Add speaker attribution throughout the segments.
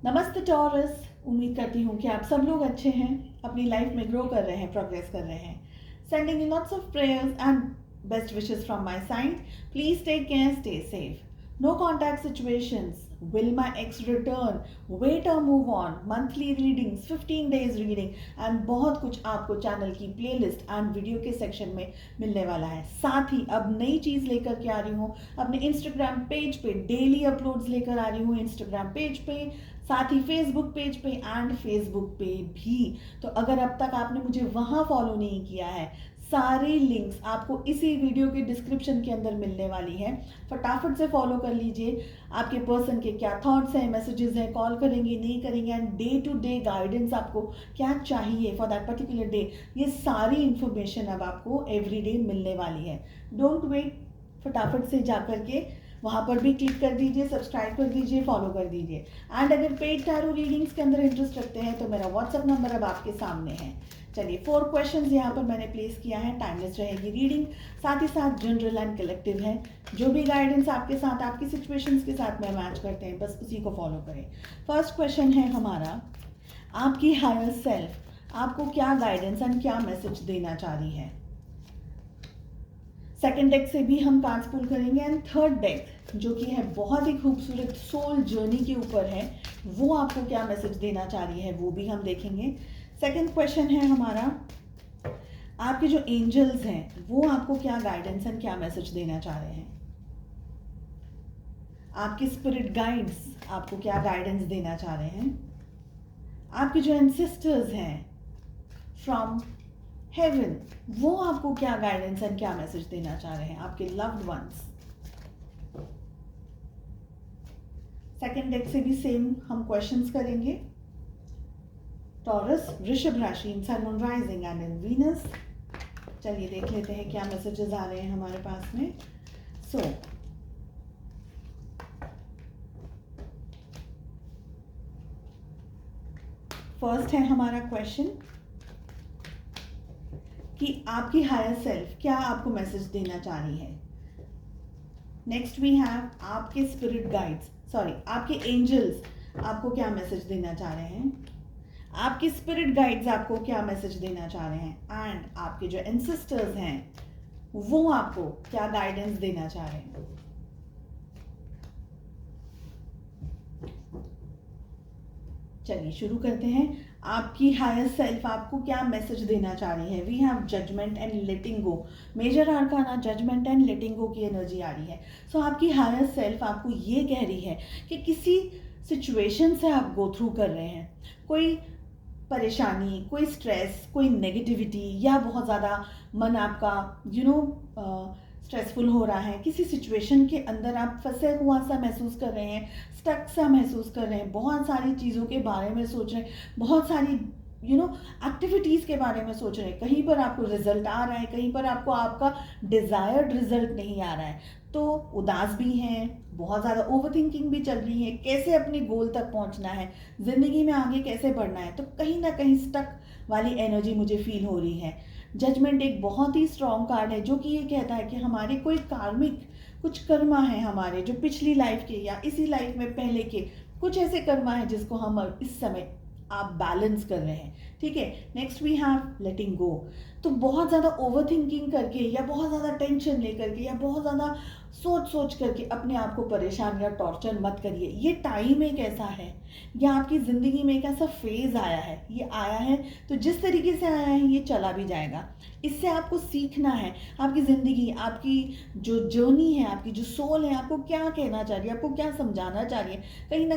Speaker 1: नमस्ते टॉरस। उम्मीद करती हूँ कि आप सब लोग अच्छे हैं, अपनी लाइफ में ग्रो कर रहे हैं, प्रोग्रेस कर रहे हैं। Sending you lots of prayers and best wishes from my side. Please take care, stay safe. No contact situations, will my ex return, wait or move on, monthly readings, 15 days reading and बहुत कुछ आपको channel की playlist and video के section में मिलने वाला है। साथ ही अब नई चीज़ लेकर के आ रही हूँ, अपने इंस्टाग्राम पेज पे डेली अपलोड्स लेकर आ रही हूँ, इंस्टाग्राम पेज पे, साथ ही फेसबुक पेज पे एंड फेसबुक पे भी। तो अगर अब तक आपने मुझे वहाँ फॉलो नहीं किया है, सारे लिंक्स आपको इसी वीडियो के डिस्क्रिप्शन के अंदर मिलने वाली है। फटाफट से फॉलो कर लीजिए। आपके पर्सन के क्या थॉट्स हैं, मैसेजेस हैं, कॉल करेंगे नहीं करेंगे, and day to day guidance आपको क्या चाहिए फॉर दैट पर्टिकुलर डे, ये सारी इंफॉर्मेशन अब आपको एवरी डे मिलने वाली है। डोंट वेट, फटाफट से जा करके वहाँ पर भी क्लिक कर दीजिए, सब्सक्राइब कर दीजिए, फॉलो कर दीजिए। एंड अगर पेड टैरो रीडिंग्स के अंदर इंटरेस्ट रखते हैं तो मेरा व्हाट्सअप नंबर अब आपके सामने है। चलिए 4 क्वेश्चंस यहाँ पर मैंने प्लेस किया है। टाइमलेस रहेगी रीडिंग, साथ ही साथ जनरल एंड कलेक्टिव है। जो भी गाइडेंस आपके साथ, आपकी सिचुएशंस के साथ में मैच करते हैं, बस उसी को फॉलो करें। फर्स्ट क्वेश्चन है हमारा, आपकी हायर सेल्फ आपको क्या गाइडेंस एंड क्या मैसेज देना चाह रही है। सेकेंड डेक से भी हम कार्ड्स पुल करेंगे एंड थर्ड डेक जो कि है बहुत ही खूबसूरत सोल जर्नी के ऊपर है, वो आपको क्या मैसेज देना चाह रही है वो भी हम देखेंगे। सेकंड क्वेश्चन है हमारा, आपके जो एंजल्स हैं वो आपको क्या गाइडेंस एंड क्या मैसेज देना चाह रहे हैं। आपके स्पिरिट गाइड्स आपको क्या गाइडेंस देना चाह रहे हैं। आपके जो एंसेस्टर्स हैं फ्रॉम हेवन, वो आपको क्या गाइडेंस एंड क्या मैसेज देना चाह रहे हैं। आपके लव्ड वंस। सेकेंड डेक से भी सेम हम क्वेश्चंस करेंगे। टॉरस, वृषभ राशि, in sun, moon, rising and in Venus. चलिए देख लेते हैं क्या मैसेजेस आ रहे हैं हमारे पास में। सो फर्स्ट है हमारा क्वेश्चन कि आपकी हायर सेल्फ क्या आपको मैसेज देना चाह रही है। नेक्स्ट वी हैव आपके स्पिरिट गाइड्स, आपके एंजल्स आपको क्या मैसेज देना चाह रहे हैं। आपके स्पिरिट गाइड्स आपको क्या मैसेज देना चाह रहे हैं एंड आपके जो एंसेस्टर्स हैं वो आपको क्या गाइडेंस देना चाह रहे हैं। चलिए शुरू करते हैं। आपकी हायर सेल्फ आपको क्या मैसेज देना चाह रही है। We have judgment and letting go. Major arcana judgment and letting go की एनर्जी आ रही है। सो आपकी हायर सेल्फ आपको ये कह रही है कि किसी सिचुएशन से आप गो थ्रू कर रहे हैं, कोई परेशानी, कोई स्ट्रेस, कोई नेगेटिविटी, या बहुत ज़्यादा मन आपका स्ट्रेसफुल हो रहा है, किसी सिचुएशन के अंदर आप फंसे हुआ सा महसूस कर रहे हैं, स्टक सा महसूस कर रहे हैं, बहुत सारी चीज़ों के बारे में सोच रहे हैं, बहुत सारी एक्टिविटीज़ के बारे में सोच रहे हैं, कहीं पर आपको रिजल्ट आ रहा है, कहीं पर आपको आपका डिज़ायर्ड रिजल्ट नहीं आ रहा है, तो उदास भी हैं, बहुत ज़्यादा ओवरथिंकिंग भी चल रही है, कैसे अपने गोल तक पहुंचना है, ज़िंदगी में आगे कैसे बढ़ना है, तो कहीं ना कहीं स्टक वाली एनर्जी मुझे फील हो रही है। जजमेंट एक बहुत ही स्ट्रॉन्ग कार्ड है जो कि ये कहता है कि हमारे कोई कार्मिक कुछ कर्मा है हमारे, जो पिछली लाइफ के या इसी लाइफ में पहले के कुछ ऐसे कर्मा है जिसको हम इस समय आप बैलेंस कर रहे हैं। ठीक है, नेक्स्ट वी हैव लेटिंग गो। तो बहुत ज़्यादा ओवर थिंकिंग करके या बहुत ज़्यादा टेंशन लेकर के या बहुत ज़्यादा सोच करके अपने आप को परेशान या टॉर्चर मत करिए। ये टाइम एक ऐसा है, या आपकी ज़िंदगी में एक ऐसा फेज़ आया है, ये आया है तो जिस तरीके से आया है ये चला भी जाएगा। इससे आपको सीखना है, आपकी ज़िंदगी, आपकी जो जर्नी है, आपकी जो सोल है आपको क्या कहना चाह रही है, आपको क्या समझाना चाह रही है। कहीं ना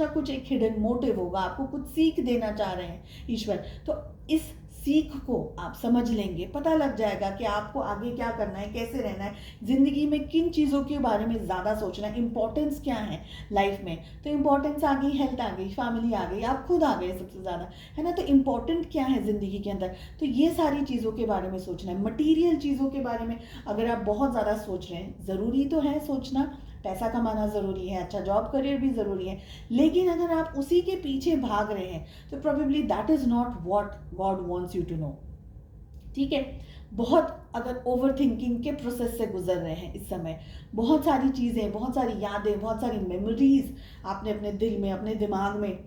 Speaker 1: कुछ एक हिडन मोटिव होगा, आपको कुछ सीख देना चाह रहे हैं ईश्वर। तो इस सीख को आप समझ लेंगे, पता लग जाएगा कि आपको आगे क्या करना है, कैसे रहना है, ज़िंदगी में किन चीज़ों के बारे में ज़्यादा सोचना है, इंपॉर्टेंस क्या है लाइफ में। तो इंपॉर्टेंस आ गई, हेल्थ आ गई, फैमिली आ गई, आप खुद आ गए सबसे ज़्यादा, है ना। तो इंपॉर्टेंट क्या है ज़िंदगी के अंदर, तो ये सारी चीज़ों के बारे में सोचना है। मटीरियल चीज़ों के बारे में अगर आप बहुत ज़्यादा सोच रहे हैं, ज़रूरी तो है सोचना, पैसा कमाना ज़रूरी है, अच्छा जॉब करियर भी ज़रूरी है, लेकिन अगर आप उसी के पीछे भाग रहे हैं तो probably that is not what God wants you to know. ठीक है, बहुत अगर ओवर थिंकिंग के प्रोसेस से गुजर रहे हैं इस समय, बहुत सारी चीज़ें, बहुत सारी यादें, बहुत सारी मेमोरीज आपने अपने दिल में, अपने दिमाग में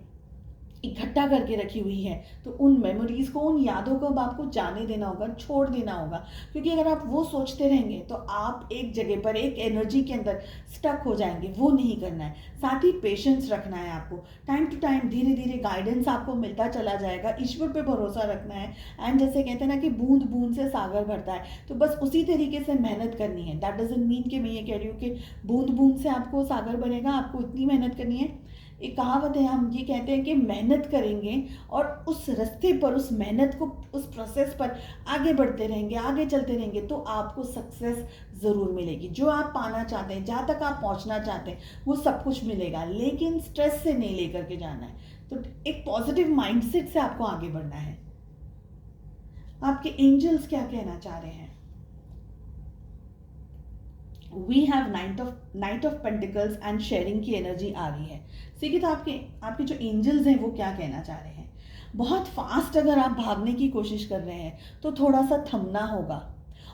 Speaker 1: इकट्ठा करके रखी हुई है, तो उन मेमोरीज को, उन यादों को अब आपको जाने देना होगा, छोड़ देना होगा। क्योंकि अगर आप वो सोचते रहेंगे तो आप एक जगह पर, एक एनर्जी के अंदर स्टक हो जाएंगे। वो नहीं करना है। साथ ही पेशेंस रखना है आपको। टाइम टू टाइम धीरे धीरे गाइडेंस आपको मिलता चला जाएगा। ईश्वर पे भरोसा रखना है। एंड जैसे कहते हैं ना कि बूंद बूंद से सागर भरता है, तो बस उसी तरीके से मेहनत करनी है। दैट डजंट मीन कि मैं ये कह रही हूँ कि बूंद बूंद से आपको सागर बनेगा। आपको इतनी मेहनत करनी है। एक कहावत है, हम ये कहते हैं कि मेहनत करेंगे और उस रास्ते पर, उस मेहनत को, उस प्रोसेस पर आगे बढ़ते रहेंगे, आगे चलते रहेंगे, तो आपको सक्सेस ज़रूर मिलेगी। जो आप पाना चाहते हैं, जहाँ तक आप पहुँचना चाहते हैं, वो सब कुछ मिलेगा। लेकिन स्ट्रेस से नहीं लेकर के जाना है। तो एक पॉजिटिव माइंडसेट से आपको आगे बढ़ना है। आपके एंजल्स क्या कहना चाह रहे हैं? We have knight of pentacles and sharing की एनर्जी आ रही है। देखिए, तो आपके आपके जो एंजल्स हैं वो क्या कहना चाह रहे हैं। बहुत फास्ट अगर आप भागने की कोशिश कर रहे हैं तो थोड़ा सा थमना होगा।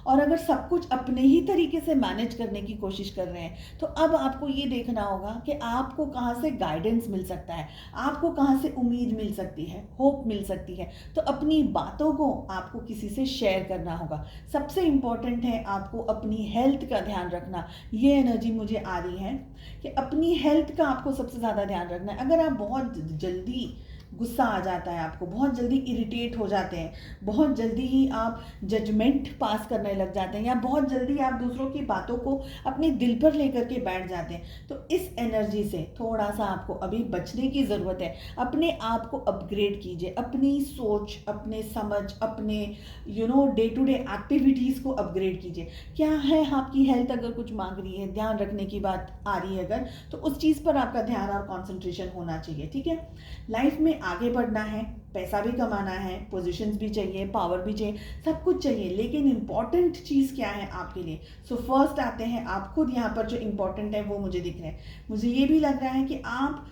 Speaker 1: और अगर सब कुछ अपने ही तरीके से मैनेज करने की कोशिश कर रहे हैं तो अब आपको ये देखना होगा कि आपको कहाँ से गाइडेंस मिल सकता है, आपको कहाँ से उम्मीद मिल सकती है, होप मिल सकती है। तो अपनी बातों को आपको किसी से शेयर करना होगा। सबसे इम्पॉर्टेंट है आपको अपनी हेल्थ का ध्यान रखना। ये एनर्जी मुझे आ रही है कि अपनी हेल्थ का आपको सबसे ज़्यादा ध्यान रखना है। अगर आप बहुत जल्दी गुस्सा आ जाता है, आपको बहुत जल्दी इरिटेट हो जाते हैं, बहुत जल्दी ही आप जजमेंट पास करने लग जाते हैं, या बहुत जल्दी आप दूसरों की बातों को अपने दिल पर लेकर के बैठ जाते हैं, तो इस एनर्जी से थोड़ा सा आपको अभी बचने की ज़रूरत है। अपने आप को अपग्रेड कीजिए, अपनी सोच, अपने समझ, अपने डे टू डे एक्टिविटीज़ को अपग्रेड कीजिए। क्या है, आपकी हेल्थ अगर कुछ मांग रही है, ध्यान रखने की बात आ रही है अगर, तो उस चीज़ पर आपका ध्यान और कॉन्सेंट्रेशन होना चाहिए। ठीक है, लाइफ में आगे बढ़ना है, पैसा भी कमाना है, पोजीशंस भी चाहिए, पावर भी चाहिए, सब कुछ चाहिए। लेकिन इंपॉर्टेंट चीज़ क्या है आपके लिए? सो फर्स्ट आते हैं आप खुद। यहाँ पर जो इंपॉर्टेंट है वो मुझे दिख रहे हैं। मुझे ये भी लग रहा है कि आप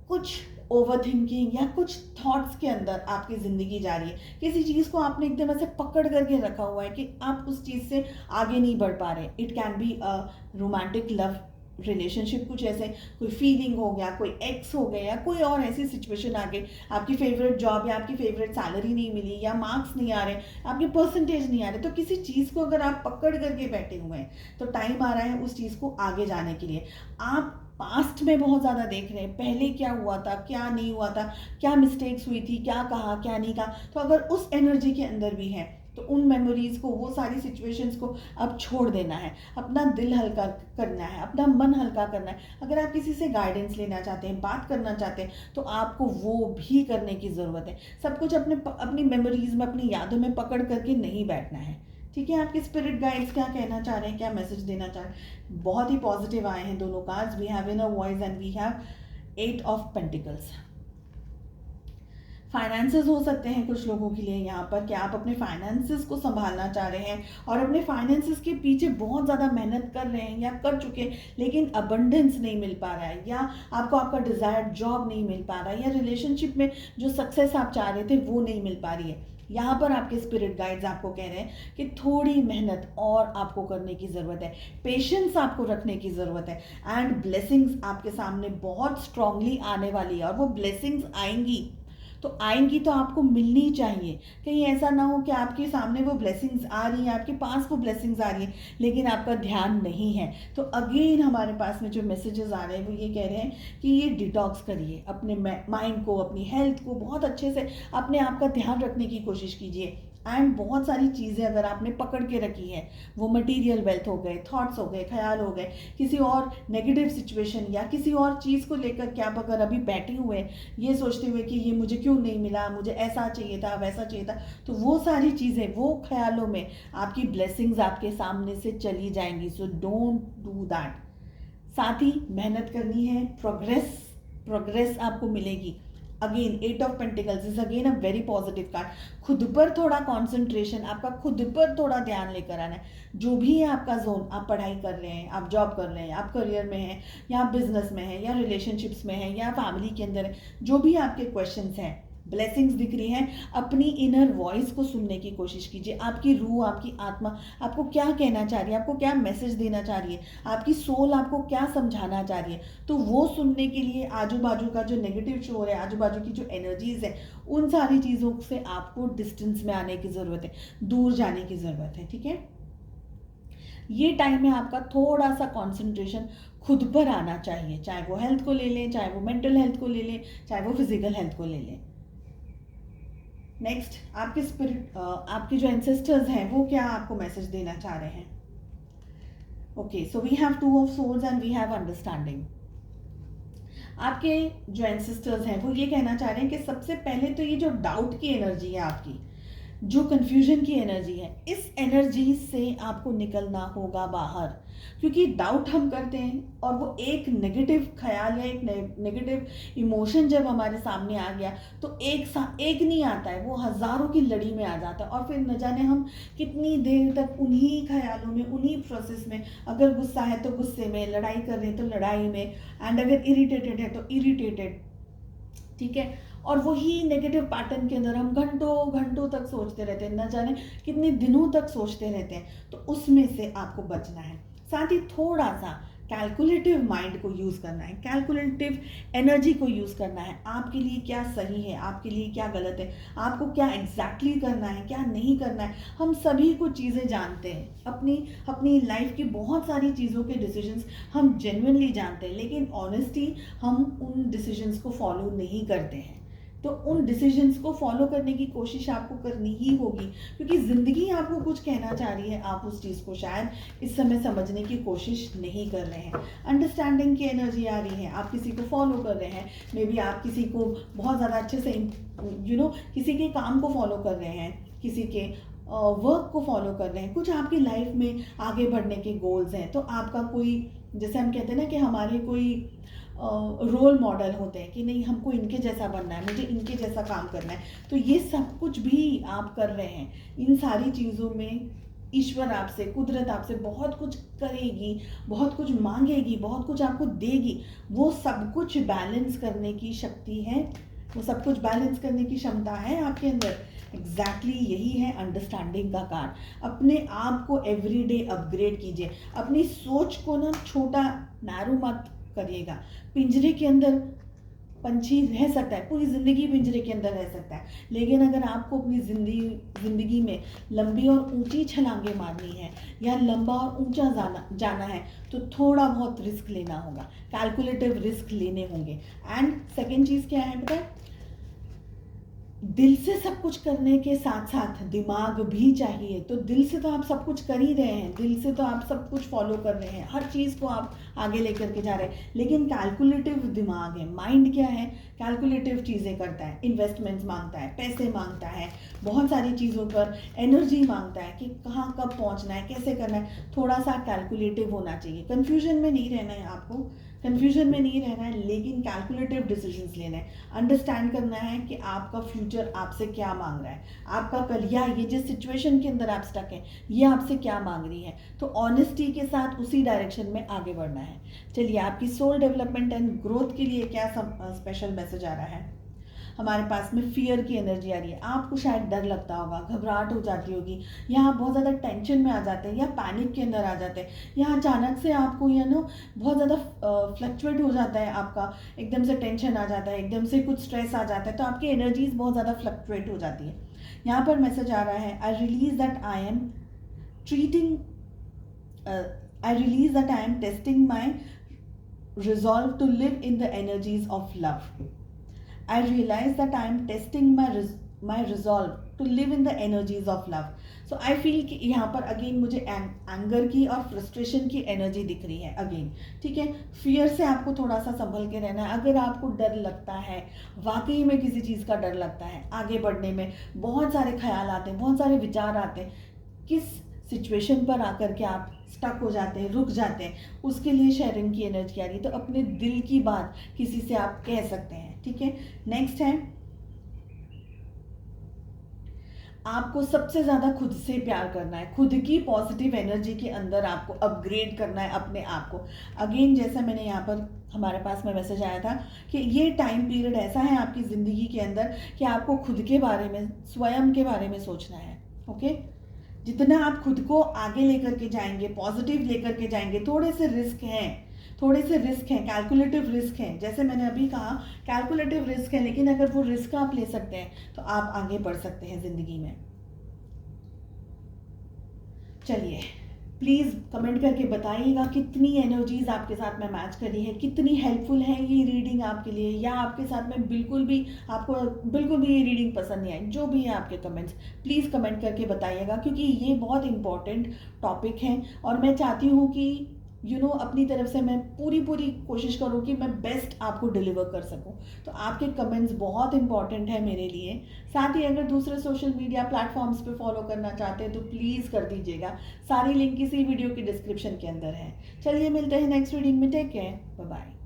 Speaker 1: कुछ ओवर थिंकिंग या कुछ थॉट्स के अंदर आपकी ज़िंदगी जा रही है। किसी चीज़ को आपने एकदम ऐसे पकड़ करके रखा हुआ है कि आप उस चीज़ से आगे नहीं बढ़ पा रहे। It can be a romantic love relationship, कुछ ऐसे कोई फीलिंग हो गया, कोई एक्स हो गया, या कोई और ऐसी सिचुएशन आ गई, आपकी फेवरेट जॉब या आपकी फेवरेट सैलरी नहीं मिली, या मार्क्स नहीं आ रहे, आपके परसेंटेज नहीं आ रहे। तो किसी चीज़ को अगर आप पकड़ करके बैठे हुए हैं तो टाइम आ रहा है उस चीज़ को आगे जाने के लिए। आप पास्ट में बहुत ज़्यादा देख रहे हैं, पहले क्या हुआ था, क्या नहीं हुआ था, क्या मिस्टेक्स हुई थी, क्या कहा, क्या नहीं कहा। तो अगर उस एनर्जी के अंदर भी है तो उन मेमोरीज को, वो सारी सिचुएशंस को अब छोड़ देना है। अपना दिल हल्का करना है, अपना मन हल्का करना है। अगर आप किसी से गाइडेंस लेना चाहते हैं, बात करना चाहते हैं, तो आपको वो भी करने की ज़रूरत है। सब कुछ अपनी मेमोरीज में, अपनी यादों में पकड़ करके नहीं बैठना है। ठीक है, आपके स्पिरिट गाइड्स क्या कहना चाह रहे हैं, क्या मैसेज देना चाह रहे हैं? बहुत ही पॉजिटिव आए हैं दोनों cards. We have inner voice and we have 8 of pentacles. Finances हो सकते हैं कुछ लोगों के लिए यहाँ पर, कि आप अपने फाइनेंसेस को संभालना चाह रहे हैं और अपने फाइनेंसेस के पीछे बहुत ज़्यादा मेहनत कर रहे हैं या कर चुके हैं, लेकिन अबंडेंस नहीं मिल पा रहा है, या आपको आपका डिज़ायर्ड जॉब नहीं मिल पा रहा है, या रिलेशनशिप में जो सक्सेस आप चाह रहे थे वो नहीं मिल पा रही है। यहाँ पर आपके स्पिरिट गाइड्स आपको कह रहे हैं कि थोड़ी मेहनत और आपको करने की ज़रूरत है, पेशेंस आपको रखने की ज़रूरत है, एंड ब्लेसिंग्स आपके सामने बहुत स्ट्रांगली आने वाली है। और वो ब्लेसिंग्स आएंगी तो आपको मिलनी चाहिए। कहीं ऐसा ना हो कि आपके सामने वो ब्लेसिंग्स आ रही हैं, आपके पास वो ब्लेसिंग्स आ रही हैं, लेकिन आपका ध्यान नहीं है। तो अगेन हमारे पास में जो मैसेजेस आ रहे हैं वो ये कह रहे हैं कि ये डिटॉक्स करिए, अपने माइंड को, अपनी हेल्थ को बहुत अच्छे से, अपने आप का ध्यान रखने की कोशिश कीजिए। एंड बहुत सारी चीज़ें अगर आपने पकड़ के रखी है, वो मटेरियल वेल्थ हो गए, थॉट्स हो गए, ख्याल हो गए, किसी और नेगेटिव सिचुएशन या किसी और चीज़ को लेकर के आप अगर अभी बैठे हुए हैं ये सोचते हुए कि ये मुझे क्यों नहीं मिला, मुझे ऐसा चाहिए था, वैसा चाहिए था, तो वो सारी चीज़ें, वो ख्यालों में आपकी ब्लेसिंग्स आपके सामने से चली जाएंगी। So don't do that. साथ ही मेहनत करनी है, प्रोग्रेस आपको मिलेगी। Again 8 of pentacles is again a very positive card. खुद पर थोड़ा कंसंट्रेशन, आपका खुद पर थोड़ा ध्यान लेकर आना है। जो भी है आपका जोन, आप पढ़ाई कर रहे हैं, आप जॉब कर रहे हैं, आप करियर में हैं, या बिजनेस में हैं, या रिलेशनशिप्स में हैं, या फैमिली के अंदर है, जो भी आपके क्वेश्चंस हैं ब्लेसिंग्स दिख रही हैं। अपनी इनर वॉइस को सुनने की कोशिश कीजिए। आपकी रूह, आपकी आत्मा आपको क्या कहना चाह रही है, आपको क्या मैसेज देना चाह रही है, आपकी सोल आपको क्या समझाना चाह रही है। तो वो सुनने के लिए आजू बाजू का जो नेगेटिव शोर है, आजू बाजू की जो एनर्जीज है, उन सारी चीज़ों से आपको डिस्टेंस में आने की ज़रूरत है, दूर जाने की ज़रूरत है। ठीक है, ये टाइम में आपका थोड़ा सा कॉन्सेंट्रेशन खुद पर आना चाहिए, चाहे वो हेल्थ को ले लें, चाहे वो मेंटल हेल्थ को ले लें, चाहे वो फिजिकल हेल्थ को ले लें। नेक्स्ट, आपके स्पिरिट, आपके जो एंसेस्टर्स हैं वो क्या आपको मैसेज देना चाह रहे हैं। Okay, so we have 2 of swords and we have understanding. आपके जो एंसेस्टर्स हैं वो ये कहना चाह रहे हैं कि सबसे पहले तो ये जो डाउट की एनर्जी है आपकी, जो कंफ्यूजन की एनर्जी है, इस एनर्जी से आपको निकलना होगा बाहर। क्योंकि डाउट हम करते हैं और वो एक नेगेटिव ख्याल या एक नेगेटिव इमोशन जब हमारे सामने आ गया तो एक नहीं आता है, वो हज़ारों की लड़ी में आ जाता है। और फिर न जाने हम कितनी देर तक उन्हीं ख्यालों में, उन्हीं प्रोसेस में, अगर गुस्सा है तो गुस्से में, लड़ाई कर रहे हैं तो लड़ाई में, एंड अगर इरिटेटेड है तो इरिटेटेड। ठीक है, और वही नेगेटिव पैटर्न के अंदर हम घंटों घंटों तक सोचते रहते हैं, न जाने कितने दिनों तक सोचते रहते हैं। तो उसमें से आपको बचना है। साथ ही थोड़ा सा कैलकुलेटिव माइंड को यूज़ करना है, कैलकुलेटिव एनर्जी को यूज़ करना है। आपके लिए क्या सही है, आपके लिए क्या गलत है, आपको क्या एग्जैक्टली करना है, क्या नहीं करना है। हम सभी कुछ चीज़ें जानते हैं, अपनी अपनी लाइफ की बहुत सारी चीज़ों के डिसीजंस हम जेन्युइनली जानते हैं, लेकिन ऑनेस्टली हम उन डिसीजंस को फॉलो नहीं करते हैं। तो उन डिसीजंस को फॉलो करने की कोशिश आपको करनी ही होगी, क्योंकि ज़िंदगी आपको कुछ कहना चाह रही है, आप उस चीज़ को शायद इस समय समझने की कोशिश नहीं कर रहे हैं। अंडरस्टैंडिंग की एनर्जी आ रही है, आप किसी को फॉलो कर रहे हैं, मे बी आप किसी को बहुत ज़्यादा अच्छे से किसी के काम को फॉलो कर रहे हैं, किसी के वर्क को फॉलो कर रहे हैं, कुछ आपकी लाइफ में आगे बढ़ने के गोल्स हैं। तो आपका कोई, जैसे हम कहते हैं ना कि हमारे कोई रोल मॉडल होते हैं कि नहीं, हमको इनके जैसा बनना है, मुझे इनके जैसा काम करना है। तो ये सब कुछ भी आप कर रहे हैं। इन सारी चीज़ों में ईश्वर आपसे, कुदरत आपसे बहुत कुछ करेगी, बहुत कुछ मांगेगी, बहुत कुछ आपको देगी। वो सब कुछ बैलेंस करने की शक्ति है, वो सब कुछ बैलेंस करने की क्षमता है आपके अंदर। एग्जैक्टली यही है अंडरस्टैंडिंग का कार्ड। अपने आप को एवरीडे अपग्रेड कीजिए। अपनी सोच को ना छोटा, नैरो मत करिएगा। पिंजरे के अंदर पंछी रह सकता है, पूरी ज़िंदगी पिंजरे के अंदर रह सकता है, लेकिन अगर आपको अपनी ज़िंदगी में लंबी और ऊंची छलांगे मारनी है या लंबा और ऊंचा जाना है तो थोड़ा बहुत रिस्क लेना होगा, कैलकुलेटिव रिस्क लेने होंगे। एंड सेकेंड चीज़ क्या है पता है, दिल से सब कुछ करने के साथ साथ दिमाग भी चाहिए। तो दिल से तो आप सब कुछ कर ही रहे हैं, दिल से तो आप सब कुछ फॉलो कर रहे हैं, हर चीज़ को आप आगे लेकर के जा रहे हैं, लेकिन कैलकुलेटिव दिमाग है। माइंड क्या है, कैलकुलेटिव चीज़ें करता है, इन्वेस्टमेंट्स मांगता है, पैसे मांगता है, बहुत सारी चीज़ों पर एनर्जी मांगता है कि कहाँ कब पहुँचना है, कैसे करना है। थोड़ा सा कैलकुलेटिव होना चाहिए। कन्फ्यूजन में नहीं रहना है आपको, कन्फ्यूजन में नहीं रहना है, लेकिन कैलकुलेटिव डिसीजंस लेना है। अंडरस्टैंड करना है कि आपका फ्यूचर आपसे क्या मांग रहा है, आपका कल या ये जिस सिचुएशन के अंदर आप स्टक हैं ये आपसे क्या मांग रही है। तो ऑनेस्टी के साथ उसी डायरेक्शन में आगे बढ़ना है। चलिए, आपकी सोल डेवलपमेंट एंड ग्रोथ के लिए क्या स्पेशल मैसेज आ रहा है। हमारे पास में फियर की एनर्जी आ रही है। आपको शायद डर लगता होगा, घबराहट हो जाती होगी, या आप बहुत ज़्यादा टेंशन में आ जाते हैं या पैनिक के अंदर आ जाते हैं, या अचानक से आपको बहुत ज़्यादा फ्लक्चुएट हो जाता है, आपका एकदम से टेंशन आ जाता है, एकदम से कुछ स्ट्रेस आ जाता है, तो आपकी एनर्जीज बहुत ज़्यादा फ्लक्चुएट हो जाती है। यहाँ पर मैसेज आ रहा है, I release that I am testing my resolve to live in the energies of love. I realize that I am testing my resolve to live in the energies of love. So I feel कि यहाँ पर again मुझे anger की और frustration की energy दिख रही है अगेन। ठीक है, फियर से आपको थोड़ा सा संभल के रहना है। अगर आपको डर लगता है, वाकई में किसी चीज़ का डर लगता है, आगे बढ़ने में बहुत सारे ख्याल आते हैं, बहुत सारे विचार आते हैं, किस सिचुएशन पर आकर के आप स्टक हो जाते हैं, रुक जाते हैं, उसके लिए शेयरिंग की एनर्जी आ रही है। तो अपने दिल की बात किसी से आप कह सकते हैं। ठीक है, नेक्स्ट है, आपको सबसे ज़्यादा खुद से प्यार करना है, खुद की पॉजिटिव एनर्जी के अंदर आपको अपग्रेड करना है अपने आप को। अगेन जैसा मैंने यहाँ पर हमारे पास में मैसेज आया था कि ये टाइम पीरियड ऐसा है आपकी ज़िंदगी के अंदर कि आपको खुद के बारे में, स्वयं के बारे में सोचना है। ओके, जितना आप खुद को आगे लेकर के जाएंगे, पॉजिटिव लेकर के जाएंगे, थोड़े से रिस्क हैं, थोड़े से रिस्क हैं, कैलकुलेटिव रिस्क हैं, जैसे मैंने अभी कहा कैलकुलेटिव रिस्क है, लेकिन अगर वो रिस्क आप ले सकते हैं तो आप आगे बढ़ सकते हैं ज़िंदगी में। चलिए, प्लीज़ कमेंट करके बताइएगा कितनी एनर्जीज आपके साथ में मैच करी है, कितनी हेल्पफुल है ये रीडिंग आपके लिए, या आपके साथ में बिल्कुल भी आपको बिल्कुल भी ये रीडिंग पसंद नहीं आई। जो भी है आपके कमेंट्स प्लीज़ कमेंट करके बताइएगा, क्योंकि ये बहुत इंपॉर्टेंट टॉपिक है और मैं चाहती हूँ कि अपनी तरफ से मैं पूरी कोशिश करूँ कि मैं बेस्ट आपको डिलीवर कर सकूँ। तो आपके कमेंट्स बहुत इंपॉर्टेंट है मेरे लिए। साथ ही अगर दूसरे सोशल मीडिया प्लेटफॉर्म्स पे फॉलो करना चाहते हैं तो प्लीज़ कर दीजिएगा, सारी लिंक इसी वीडियो की डिस्क्रिप्शन के अंदर है। चलिए मिलते हैं नेक्स्ट रीडिंग में, टेक केयर, बाय बाय।